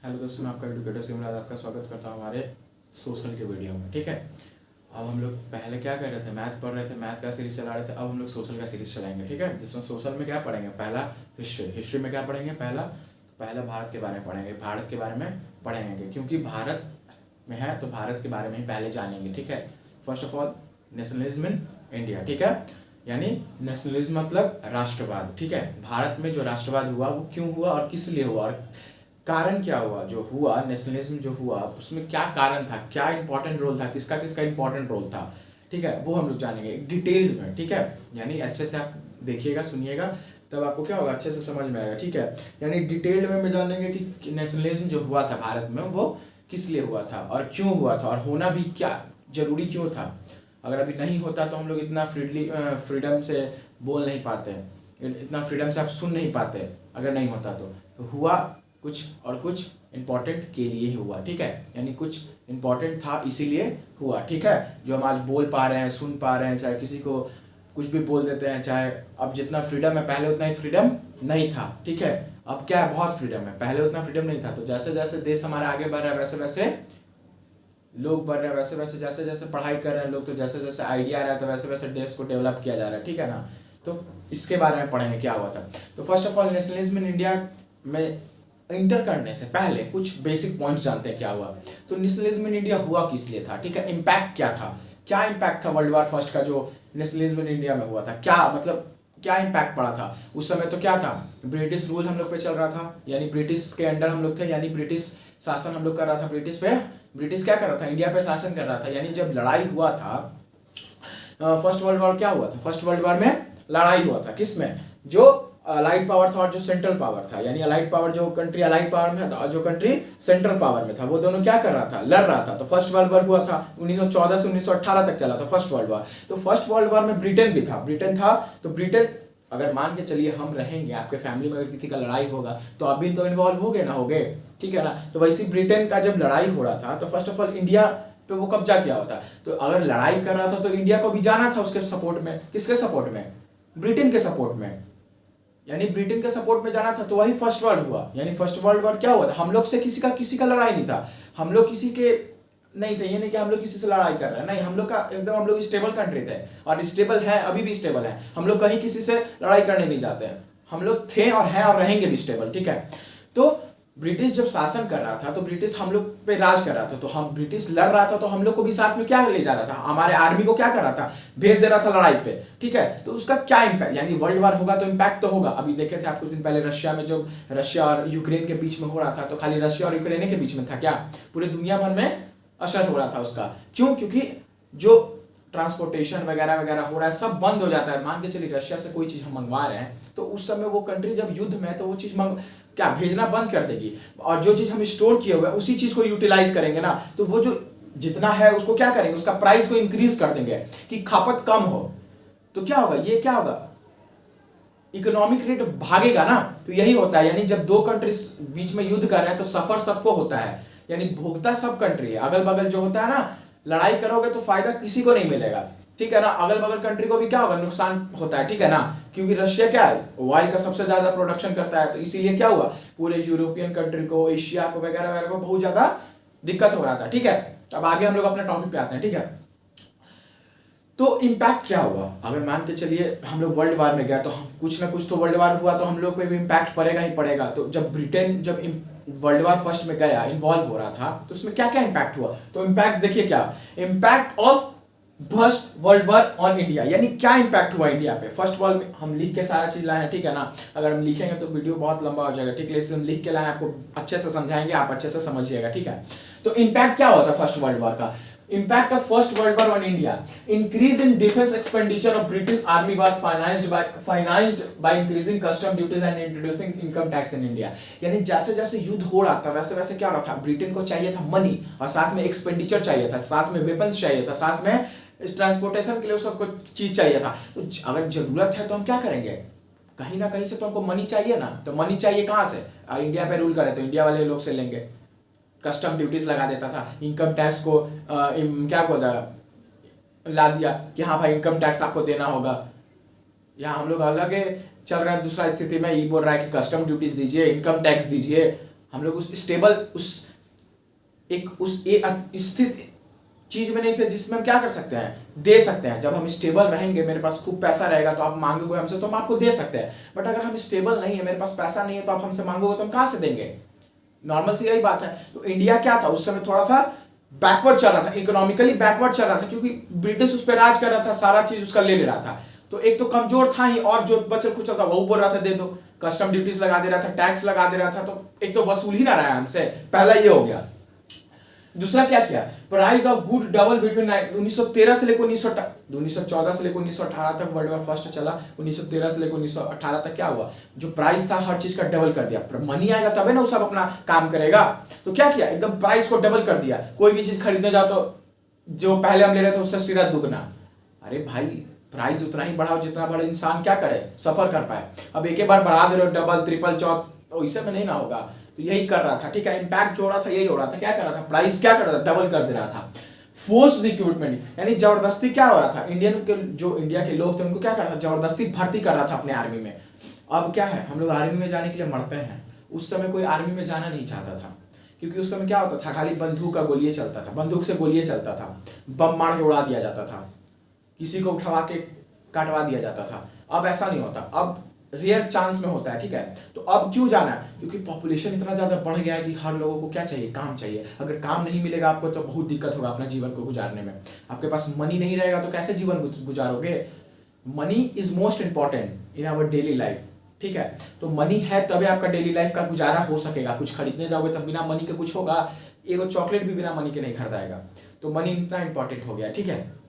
Hello दोस्तों, मैं आपका एडुकेटर सिमराज आपका स्वागत करता हूँ हमारे सोशल के वीडियो में। ठीक है, अब हम लोग पहले क्या कर रहे थे, मैथ पढ़ रहे थे, मैथ का सीरीज चला रहे थे। अब हम लोग सोशल का सीरीज चलाएंगे। ठीक है, जिसमें सोशल में क्या पढ़ेंगे, पहला हिस्ट्री में क्या पढ़ेंगे, पहला भारत के बारे में पढ़ेंगे। भारत के बारे में पढ़ेंगे क्योंकि भारत में है तो भारत के बारे में ही पहले जानेंगे। ठीक है, first of all nationalism in India. ठीक है, यानी नेशनलिज्म मतलब राष्ट्रवाद। ठीक है, भारत में जो राष्ट्रवाद हुआ वो क्यों हुआ और किस लिए हुआ और कारण क्या हुआ, जो हुआ नेशनलिज्म जो हुआ उसमें क्या कारण था, क्या इंपॉर्टेंट रोल था, किसका किसका इंपॉर्टेंट रोल था। ठीक है, वो हम लोग जानेंगे डिटेल्ड में। ठीक है, यानी अच्छे से आप देखिएगा सुनिएगा तब आपको क्या होगा, अच्छे से समझ में आएगा। ठीक है, यानी डिटेल्ड में जानेंगे कि नेशनलिज्म जो हुआ था भारत में वो किस लिए हुआ था और क्यों हुआ था और होना भी क्या जरूरी क्यों था। अगर अभी नहीं होता तो हम लोग इतना फ्रीडम से बोल नहीं पाते, इतना फ्रीडम से आप सुन नहीं पाते। अगर नहीं होता तो हुआ कुछ और कुछ इम्पोर्टेंट के लिए ही हुआ। ठीक है, यानी कुछ इम्पोर्टेंट था इसीलिए हुआ। ठीक है, जो हम आज बोल पा रहे हैं, सुन पा रहे हैं, चाहे किसी को कुछ भी बोल देते हैं, चाहे अब जितना फ्रीडम है पहले उतना ही फ्रीडम नहीं था। ठीक है, अब क्या है, बहुत फ्रीडम है, पहले उतना फ्रीडम नहीं था। तो जैसे जैसे देश हमारा आगे बढ़ रहा है वैसे वैसे लोग बढ़ रहे हैं, वैसे वैसे जैसे जैसे पढ़ाई कर रहे हैं लोग, तो जैसे जैसे आइडिया आ रहा है तो वैसे वैसे देश को डेवलप किया जा रहा है। ठीक है ना, तो इसके बारे में पढ़ेंगे क्या हुआ था। तो first of all nationalism in India में इंटर करने से पहले कुछ बेसिक पॉइंट्स जानते हैं क्या हुआ। तो नेशनलिज्म इन इंडिया हुआ किस लिए था। ठीक है, इम्पैक्ट क्या था, क्या इम्पैक्ट था वर्ल्ड वॉर फर्स्ट का जो नेशनलिज्म इन इंडिया में हुआ था, क्या मतलब क्या इम्पैक्ट पड़ा था उस समय। तो क्या था, ब्रिटिश रूल हम लोग पे चल रहा था, यानी ब्रिटिश के अंडर हम लोग थे, यानी ब्रिटिश शासन हम लोग कर रहा था ब्रिटिश पे। ब्रिटिश क्या कर रहा था, इंडिया पे शासन कर रहा था। यानी जब लड़ाई हुआ था फर्स्ट वर्ल्ड वॉर, क्या हुआ था, फर्स्ट वर्ल्ड वॉर में लड़ाई हुआ था किसमें, जो अलाइड पावर था और जो सेंट्रल पावर था। यानी अलाइड पावर जो कंट्री अलाइड पावर में था और जो कंट्री सेंट्रल पावर में था, वो दोनों क्या कर रहा था, लड़ रहा था। तो फर्स्ट वर्ल्ड वॉर हुआ था 1914 से 1918 तक चला था फर्स्ट वर्ल्ड वॉर। तो फर्स्ट वर्ल्ड वॉर में ब्रिटेन भी था, ब्रिटेन था। तो ब्रिटेन अगर मान के चलिए हम रहेंगे, आपके फैमिली में अगर किसी का लड़ाई होगा तो आप भी तो इन्वॉल्व हो गए ना, हो गए। ठीक है ना, तो वैसे ब्रिटेन का जब लड़ाई हो रहा था तो फर्स्ट ऑफ ऑल इंडिया पे वो कब्जा किया होता। तो अगर लड़ाई कर रहा था तो इंडिया को भी जाना था उसके सपोर्ट में। किसके सपोर्ट में, ब्रिटेन के सपोर्ट में, यानी ब्रिटेन के सपोर्ट में जाना था। तो वही फर्स्ट वर्ल्ड हुआ। यानी फर्स्ट वर्ल्ड वॉर क्या हुआ था, हम लोग से किसी का लड़ाई नहीं था, हम लोग किसी के नहीं थे। ये नहीं कि हम लोग किसी से लड़ाई कर रहे हैं, नहीं, हम लोग का एकदम हम लोग स्टेबल कंट्री थे और स्टेबल है, अभी भी स्टेबल है। हम लोग कहीं किसी से लड़ाई करने नहीं जाते हैं, हम लोग थे और हैं और रहेंगे भी स्टेबल। ठीक है, तो ब्रिटिश जब शासन कर रहा था तो ब्रिटिश हम लोग पे राज कर रहा था, तो हम ब्रिटिश लड़ रहा था तो हम लोग को भी साथ में क्या ले जा रहा था, हमारे आर्मी को क्या कर रहा था, भेज दे रहा था लड़ाई पे। ठीक है, तो उसका क्या इम्पैक्ट, यानी वर्ल्ड वॉर होगा तो इम्पैक्ट तो होगा। अभी देखे थे आप कुछ दिन पहले रशिया में, जो रशिया और यूक्रेन के बीच में हो रहा था, तो खाली रशिया और यूक्रेन के बीच में था क्या, पूरे दुनिया भर में असर हो रहा था उसका। क्यों, क्योंकि जो ट्रांसपोर्टेशन वगैरह वगैरह हो रहा है सब बंद हो जाता है। मान के चलिए रशिया से कोई चीज हम मंगवा रहे हैं तो उस समय वो कंट्री जब युद्ध में है तो वो चीज क्या भेजना बंद कर देगी, और जो चीज हम स्टोर किए हुए हैं उसी चीज को यूटिलाइज करेंगे ना, तो वो जो जितना है उसको क्या करेंगे, उसका प्राइस को इंक्रीज कर देंगे कि खपत कम हो। तो क्या होगा, ये क्या होगा, इकोनॉमिक रेट भागेगा ना। तो यही होता है, यानी जब दो कंट्रीज बीच में युद्ध कर रहे हैं तो सफर सबको होता है, यानी भोगता सब कंट्री है। अगल बगल जो होता है ना, लड़ाई करोगे तो फायदा किसी को नहीं मिलेगा। ठीक है ना, अगल बगल कंट्री को भी क्या होगा, नुकसान होता है। ठीक है ना, क्योंकि रशिया क्या है, ऑयल का सबसे ज्यादा प्रोडक्शन करता है, तो इसीलिए क्या हुआ, पूरे यूरोपियन कंट्री को, एशिया को वगैरह वगैरह को बहुत ज्यादा दिक्कत हो रहा था। ठीक है, अब आगे हम लोग अपने टॉपिक पे आते हैं। ठीक है, तो इम्पैक्ट क्या हुआ, अगर मान के चलिए हम लोग वर्ल्ड वार में गए तो हम कुछ ना कुछ तो वर्ल्ड वार हुआ तो हम लोग पे भी इम्पैक्ट पड़ेगा ही पड़ेगा। तो जब ब्रिटेन जब वर्ल्ड वार फर्स्ट में गया, इन्वॉल्व हो रहा था, तो उसमें क्या क्या इम्पैक्ट हुआ। तो इम्पैक्ट देखिए क्या, impact of first world war on India, यानी क्या इम्पैक्ट हुआ इंडिया पे। फर्स्ट वर्ल्ड में हम लिख के सारा चीज लाए हैं। ठीक है ना, अगर हम लिखेंगे तो वीडियो बहुत लंबा हो जाएगा। ठीक है, इसलिए हम लिख के लाए हैं, आपको अच्छे से समझाएंगे, आप अच्छे से समझिएगा। ठीक है, तो इम्पैक्ट क्या हुआ था फर्स्ट वर्ल्ड वॉर का। Impact of First World War on India: increase in defense expenditure of British Army was financed by increasing custom duties and introducing income tax in India. यानी जैसे जैसे युद्ध हो रहा था वैसे वैसे क्या हो रहा था, ब्रिटेन को चाहिए था मनी और साथ में एक्सपेंडिचर चाहिए था, साथ में वेपन्स चाहिए था, साथ में ट्रांसपोर्टेशन के लिए सबको चीज चाहिए था। तो अगर जरूरत है तो हम क्या करेंगे, कहीं ना कहीं से तो हमको मनी चाहिए ना। तो मनी चाहिए कहाँ से, इंडिया पे रूल करे तो इंडिया वाले लोग से लेंगे, कस्टम ड्यूटीज लगा देता था, इनकम टैक्स को क्या बोलता ला दिया कि हाँ भाई इनकम टैक्स आपको देना होगा। यहाँ हम लोग अलग चल रहे हैं, दूसरा स्थिति में ये बोल रहा है कि कस्टम ड्यूटीज दीजिए, इनकम टैक्स दीजिए। हम लोग उस स्टेबल उस स्थित चीज में नहीं थे जिसमें हम क्या कर सकते हैं, दे सकते हैं। जब हम स्टेबल रहेंगे, मेरे पास खूब पैसा रहेगा, तो आप मांगोगे हमसे तो हम आपको दे सकते हैं। बट अगर हम स्टेबल नहीं है, मेरे पास पैसा नहीं है, तो आप हमसे मांगोगे तो हम कहां से देंगे? नॉर्मल सी यही बात है। तो इंडिया क्या था उस समय, थोड़ा सा बैकवर्ड चल रहा था, इकोनॉमिकली बैकवर्ड चल रहा था, क्योंकि ब्रिटिश उस पर राज कर रहा था, सारा चीज उसका ले रहा था। तो एक तो कमजोर था ही, और जो बचल कुचल था वो बोल रहा था दे दो, कस्टम ड्यूटीज लगा दे रहा था, टैक्स लगा दे रहा था, तो एक तो वसूल ही ना रहा है हमसे, पहला ये हो गया। दूसरा क्या किया, price of good double between 1913 से लेकर 1914 से लेकर 1918 तक वर्ल्ड वॉर फर्स्ट चला। 1913 से लेकर 1918 तक क्या हुआ, जो प्राइस था हर चीज का डबल कर दिया। मनी आएगा तबे ना वो सब अपना काम करेगा। तो क्या किया, एकदम प्राइस को डबल कर दिया। कोई भी चीज खरीदने जाओ तो जो पहले हम ले रहे थे उससे सीधा दुगना। अरे भाई, प्राइस उतना ही बढ़ाओ जितना बड़ा इंसान क्या करे, सफर कर पाए। अब एक बार बढ़ा दे रहे हो डबल ट्रिपल चौथ, तो इससे में नहीं ना होगा। तो यही कर रहा था, ठीक है, इंपैक्ट जो हो रहा था यही हो रहा था। क्या कर रहा था, प्राइस क्या कर रहा था, डबल कर दे रहा था। फोर्स रिक्रूटमेंट, यानी जबरदस्ती क्या हो रहा था, जो इंडिया के लोग थे उनको क्या कर रहा था, जबरदस्ती भर्ती कर रहा था अपने आर्मी में। अब क्या है, हम लोग आर्मी में जाने के लिए मरते हैं। उस समय कोई आर्मी में जाना नहीं चाहता था, क्योंकि उस समय क्या होता था, खाली बंदूक का गोलियां चलता था, बंदूक से गोलियां चलता था, बम मार के उड़ा दिया जाता था, किसी को उठवा के काटवा दिया जाता था। अब ऐसा नहीं होता, अब रेयर चांस में होता है, ठीक है। तो अब क्यों जाना है, क्योंकि पॉपुलेशन इतना ज्यादा बढ़ गया है कि हर लोगों को क्या चाहिए, काम चाहिए। अगर काम नहीं मिलेगा आपको तो बहुत दिक्कत होगा अपना जीवन को गुजारने में। आपके पास मनी नहीं रहेगा तो कैसे जीवन गुजारोगे। Money is most important in our daily life, ठीक है। तो मनी है तभी आपका डेली लाइफ का गुजारा हो सकेगा। कुछ खरीदने जाओगे तब बिना मनी के कुछ होगा, एगो चॉकलेट भी बिना मनी के नहीं खरीदाएगा। तो मनी इतना इंपॉर्टेंट हो गया, ठीक है।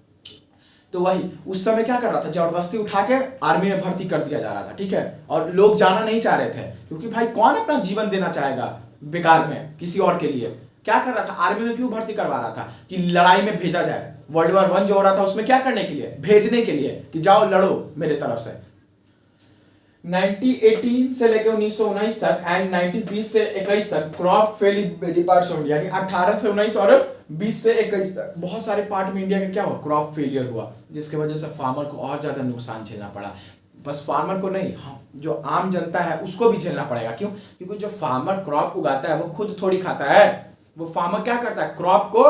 तो वही उस समय क्या कर रहा था, जबरदस्ती उठा के आर्मी में भर्ती कर दिया जा रहा था, ठीक है। और लोग जाना नहीं चाह रहे थे, क्योंकि भाई कौन अपना जीवन देना चाहेगा बेकार में किसी और के लिए। क्या कर रहा था, आर्मी में क्यों भर्ती करवा रहा था, कि लड़ाई में भेजा जाए। वर्ल्ड वॉर 1 जो हो रहा था उसमें क्या करने के लिए, भेजने के लिए, कि जाओ लड़ो मेरे तरफ से। 1918 से लेकर 1919 तक एंड 1920 से 21 तक crop fail in many parts of India, यानी 18 से 19 और 20 से 21 तक बहुत सारे पार्ट में इंडिया का क्या हुआ, क्रॉप फेलियर हुआ, जिसके वजह से फार्मर को और ज्यादा नुकसान झेलना पड़ा। बस फार्मर को नहीं, हाँ, जो आम जनता है उसको भी झेलना पड़ेगा। क्यों, क्योंकि जो फार्मर क्रॉप उगाता है वो खुद थोड़ी खाता है। वो फार्मर क्या करता है, क्रॉप को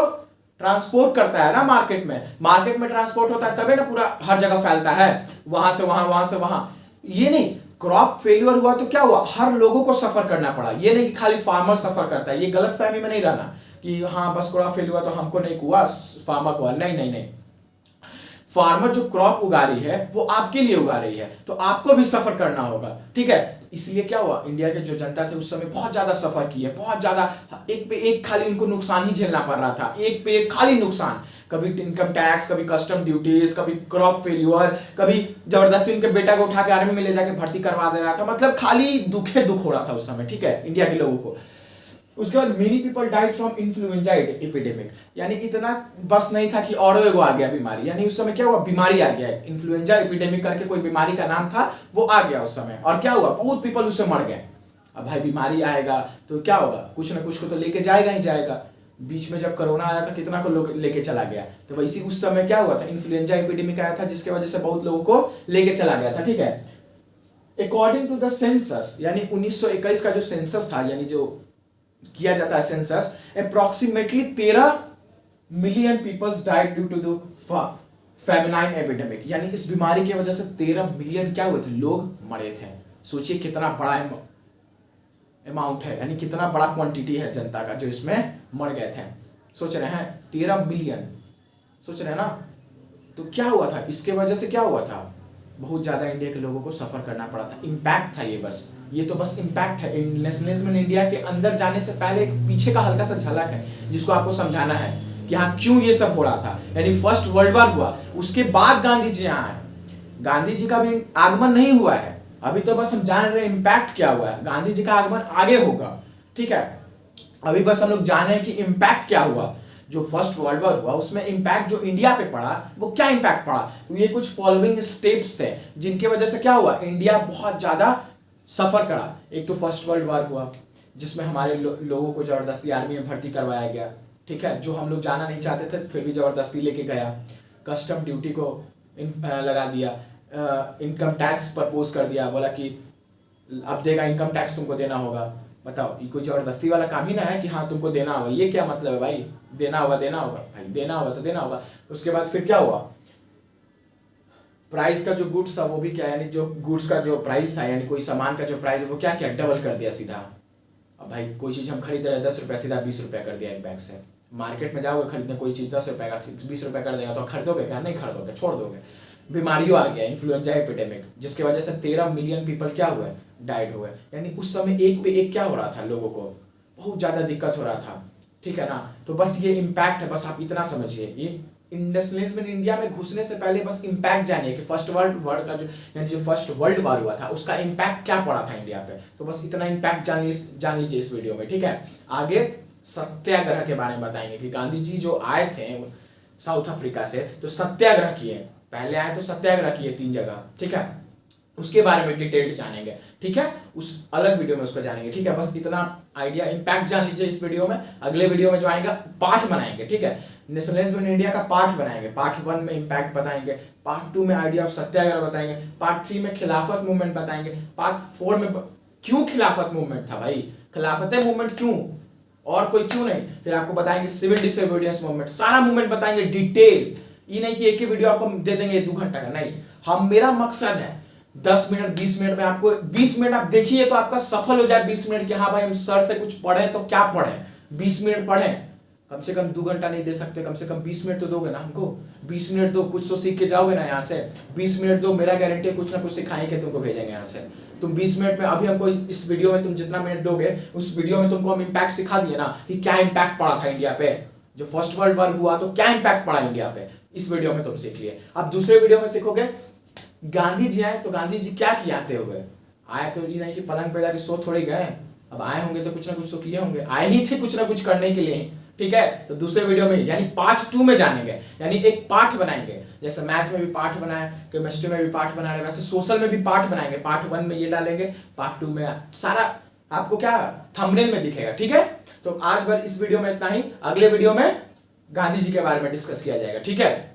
ट्रांसपोर्ट करता है ना मार्केट में ट्रांसपोर्ट होता है तभी ना पूरा हर जगह फैलता है, वहां से वहां। ये नहीं, क्रॉप फेल्यूर हुआ तो क्या हुआ, हर लोगों को सफर करना पड़ा। ये नहीं कि खाली फार्मर सफर करता है, ये गलत फहमी में नहीं रहना कि हाँ बस क्रॉप फेल हुआ तो हमको नहीं हुआ, फार्मर को। नहीं, फार्मर जो क्रॉप उगा रही है वो आपके लिए उगा रही है, तो आपको भी सफर करना होगा, ठीक है। इसलिए क्या हुआ, इंडिया के जो जनता थे उस समय बहुत ज्यादा सफर की है, बहुत ज्यादा, एक पे एक खाली उनको नुकसान ही झेलना पड़ रहा था, एक पे एक खाली नुकसान। कभी इनकम टैक्स, कभी कस्टम ड्यूटीज, कभी क्रॉप फेल्यूर, कभी जबरदस्ती उनके बेटा को उठा के आर्मी में ले जाके भर्ती करवा दे रहा था। मतलब खाली दुख हो रहा था उस समय, ठीक है, इंडिया के लोगों को। उसके बाद many people died from influenza epidemic, यानी इतना बस नहीं था कि और एगो आ गया बीमारी, यानी उस समय क्या हुआ, बीमारी आ गया, इन्फ्लुएंजा एपिडेमिक करके कोई बीमारी का नाम था, वो आ गया उस समय। और क्या हुआ, बहुत पीपल उससे मर गए। अब भाई बीमारी आएगा तो क्या होगा, कुछ ना कुछ को तो लेके जाएगा ही जाएगा। बीच में जब कोरोना आया था कितना को लोग लेके चला गया, तो वैसे उस समय क्या हुआ था, इन्फ्लुएंजा एपिडेमिक आया था, जिसके वजह से बहुत लोगों को लेके चला गया था, ठीक है। अकॉर्डिंग टू द सेंसस, यानी 1921 का जो सेंसस था, यानी जो किया जाता है census, approximately 13 million peoples died due to the feminine epidemic, यानी इस बीमारी की वजह से 13 मिलियन क्या हुए थे, लोग मरे थे। सोचिए कितना बड़ा अमाउंट है, यानी कितना बड़ा क्वांटिटी है जनता का जो इसमें मर गए थे। सोच रहे हैं 13 मिलियन, सोच रहे हैं ना। तो क्या हुआ था, इसके वजह से क्या हुआ था, बहुत ज्यादा इंडिया के लोगों को सफर करना पड़ा था। इम्पैक्ट था ये तो बस इम्पैक्ट है। नेशनलिज्म इन इंडिया के अंदर जाने से पहले एक पीछे का हल्का सा झलक है, जिसको आपको समझाना है कि हाँ क्यों ये सब हो रहा था। यानी फर्स्ट वर्ल्ड वॉर हुआ, उसके बाद गांधी जी यहाँ आए। गांधी जी का भी आगमन नहीं हुआ है अभी, तो बस हम जान रहे हैं इम्पैक्ट क्या हुआ है। गांधी जी का आगमन आगे होगा, ठीक है। अभी बस हम लोग जान रहे हैं कि इम्पैक्ट क्या हुआ। जो फर्स्ट वर्ल्ड वॉर हुआ उसमें इम्पैक्ट जो इंडिया पे पड़ा, वो क्या इम्पैक्ट पड़ा, तो ये कुछ फॉलोइंग स्टेप्स थे जिनके वजह से क्या हुआ, इंडिया बहुत ज्यादा सफर करा। एक तो फर्स्ट वर्ल्ड वॉर हुआ, जिसमें हमारे लोगों को जबरदस्ती आर्मी में भर्ती करवाया गया, ठीक है, जो हम लोग जाना नहीं चाहते थे फिर भी जबरदस्ती लेके गया। कस्टम ड्यूटी को लगा दिया, इनकम टैक्स प्रपोज कर दिया, बोला कि अब देगा, इनकम टैक्स तुमको देना होगा। बताओ, ये कोई जबरदस्ती वाला काम ही ना है कि हाँ तुमको देना होगा। ये क्या मतलब है भाई, देना होगा भाई, देना होगा तो देना होगा। उसके बाद फिर क्या हुआ, प्राइस का जो गुड्स था वो भी क्या, यानी जो गुड्स का जो प्राइस था, यानी कोई सामान का जो प्राइस है वो क्या क्या डबल कर दिया सीधा। अब भाई कोई चीज़ हम खरीद रहे हैं 10 रुपये, सीधा 20 रुपये कर दिया एक बैग से। मार्केट में जाओगे खरीदने, कोई चीज़ 10 रुपये का 20 रुपये कर देगा तो खरीदोगे क्या? नहीं खरीदोगे, छोड़ दोगे। बीमारियों आ गया, इन्फ्लुएंजा एपिडेमिक, जिसकी वजह से 13 मिलियन पीपल क्या हुए, डाइड हुए। यानी उस समय एक पे एक क्या हो रहा था, लोगों को बहुत ज़्यादा दिक्कत हो रहा था, ठीक है ना। तो बस ये इम्पैक्ट है, बस आप इतना समझिए। ये इंडस्ट्रियलिज्म इन इंडिया में घुसने से पहले बस इम्पैक्ट जानिए कि फर्स्ट वर्ल्ड वॉर का जो, यानी जो फर्स्ट वर्ल्ड वॉर हुआ था उसका इम्पैक्ट क्या पड़ा था इंडिया पे। तो बस इतना इम्पैक्ट जान लीजिए इस वीडियो में, ठीक है। आगे सत्याग्रह के बारे में बताएंगे कि गांधी जी जो आए थे साउथ अफ्रीका से, तो सत्याग्रह किए, पहले आए तो सत्याग्रह किए 3 जगह, ठीक है। उसके बारे में डिटेल्ड जानेंगे, ठीक है, उस अलग वीडियो में उसको जानेंगे, ठीक है। बस इतना आइडिया इम्पैक्ट जान लीजिए इस वीडियो में। अगले वीडियो में जो आएगा पार्ट बनाएंगे, ठीक है, नेशनलिज्म इन इंडिया का पार्ट बनाएंगे। पार्ट 1 में इम्पैक्ट बताएंगे, पार्ट 2 में आइडिया ऑफ सत्याग्रह बताएंगे, पार्ट 3 में खिलाफत मूवमेंट बताएंगे, पार्ट 4 में क्यों खिलाफत मूवमेंट था भाई, खिलाफत मूवमेंट क्यों, और कोई क्यों नहीं। फिर आपको बताएंगे सिविल डिसोबीडियंस मूवमेंट, सारा मूवमेंट बताएंगे डिटेल। ये नहीं कि एक ही वीडियो आपको दे देंगे 2 घंटा का, नहीं। हम, मेरा मकसद है 10 मिनट 20 मिनट में आपको, 20 मिनट आप देखिए तो आपका सफल हो जाए 20 मिनट कि हाँ भाई हम सर से कुछ पढ़े तो क्या पढ़े, 20 मिनट पढ़े। कम से कम 2 घंटा नहीं दे सकते, कम से कम 20 मिनट तो दोगे ना हमको। 20 मिनट दो, कुछ तो सीख के जाओगे ना यहाँ से। 20 मिनट दो, मेरा गारंटी है कुछ ना कुछ सिखाएंगे तुमको, भेजेंगे यहाँ से। तुम 20 मिनट में, अभी हमको इस वीडियो में तुम जितना मिनट दोगे उस वीडियो में तुमको हम इम्पैक्ट सिखा दिए ना कि क्या इम्पैक्ट पड़ा था इंडिया पे, जो फर्स्ट वर्ल्ड वॉर हुआ तो क्या इम्पैक्ट पड़ा इंडिया पे, इस वीडियो में तुम सीख लिए। अब दूसरे वीडियो में सीखोगे गांधी जी आए तो गांधी जी क्या किए आते हुए, आए तो ये नहीं कि पलंग पे जाके सो थोड़े गए, अब आए होंगे तो कुछ ना कुछ तो किए होंगे, आए ही थे कुछ ना कुछ करने के लिए, ठीक है। तो दूसरे वीडियो में यानी पार्ट 2 में जानेंगे, यानी एक पार्ट बनाएंगे। जैसे मैथ में भी पार्ट बनाए, केमिस्ट्री में भी पार्ट बना रहे, वैसे सोशल में भी पार्ट बनाएंगे। पार्ट 1 में ये डालेंगे, पार्ट 2 में सारा आपको क्या थंबनेल में दिखेगा, ठीक है। तो आज भर इस वीडियो में इतना ही, अगले वीडियो में गांधी जी के बारे में डिस्कस किया जाएगा, ठीक है।